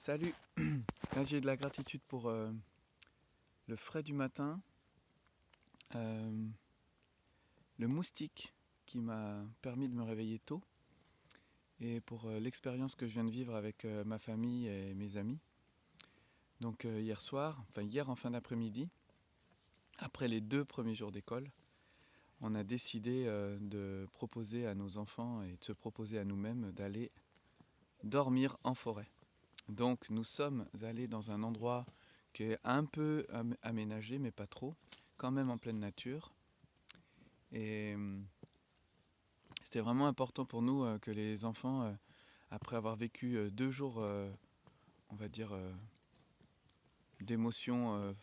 Salut. Là j'ai de la gratitude pour le frais du matin, euh, le moustique qui m'a permis de me réveiller tôt et pour l'expérience que je viens de vivre avec ma famille et mes amis. Donc hier en fin d'après-midi, après les 2 premiers jours d'école, on a décidé de proposer à nos enfants et de se proposer à nous-mêmes d'aller dormir en forêt. Donc nous sommes allés dans un endroit qui est un peu aménagé, mais pas trop, quand même en pleine nature. Et c'était vraiment important pour nous que les enfants, après avoir vécu 2 jours, on va dire, d'émotions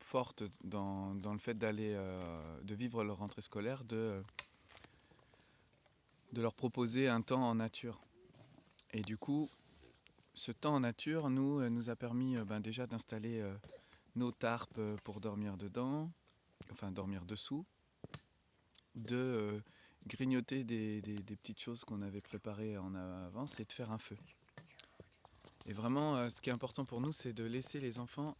fortes dans le fait de vivre leur rentrée scolaire, de leur proposer un temps en nature. Et du coup, ce temps en nature nous a permis déjà d'installer nos tarpes pour dormir dedans, enfin dormir dessous, de grignoter des petites choses qu'on avait préparées en avance et de faire un feu. Et vraiment, ce qui est important pour nous, c'est de laisser les enfants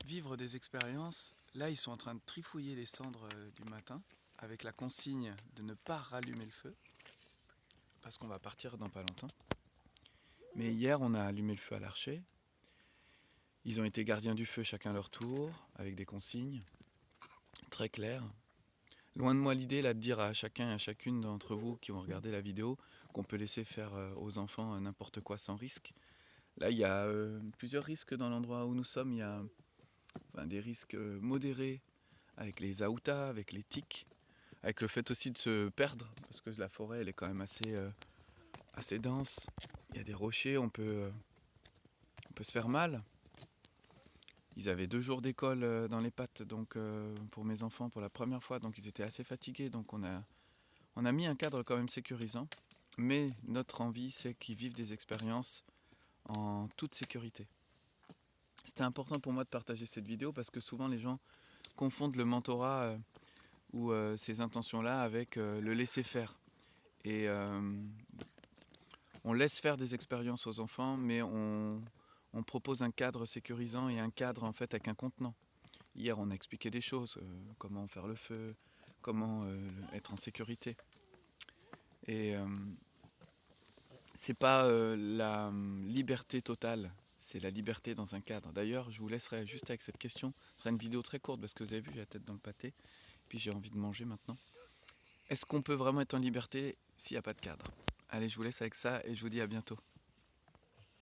vivre des expériences. Là, ils sont en train de trifouiller les cendres du matin avec la consigne de ne pas rallumer le feu parce qu'on va partir dans pas longtemps. Mais hier, on a allumé le feu à l'archer. Ils ont été gardiens du feu chacun leur tour avec des consignes très claires. Loin de moi l'idée là de dire à chacun et à chacune d'entre vous qui vont regarder la vidéo qu'on peut laisser faire aux enfants n'importe quoi sans risque. Là, il y a plusieurs risques dans l'endroit où nous sommes. Il y a des risques modérés avec les aoutas, avec les tiques, avec le fait aussi de se perdre, parce que la forêt elle est quand même assez dense. Il y a des rochers, on peut se faire mal. Ils avaient 2 jours d'école dans les pattes donc pour mes enfants pour la première fois, donc ils étaient assez fatigués, donc on a mis un cadre quand même sécurisant, mais notre envie c'est qu'ils vivent des expériences en toute sécurité. C'était important pour moi de partager cette vidéo parce que souvent les gens confondent le mentorat ou ces intentions-là avec le laisser-faire. Et on laisse faire des expériences aux enfants, mais on propose un cadre sécurisant et un cadre en fait avec un contenant. Hier on a expliqué des choses, comment faire le feu, comment être en sécurité. Et c'est pas la liberté totale, c'est la liberté dans un cadre. D'ailleurs, je vous laisserai juste avec cette question. Ce sera une vidéo très courte parce que vous avez vu, j'ai la tête dans le pâté. Puis j'ai envie de manger maintenant. Est-ce qu'on peut vraiment être en liberté s'il n'y a pas de cadre? Allez, je vous laisse avec ça et je vous dis à bientôt.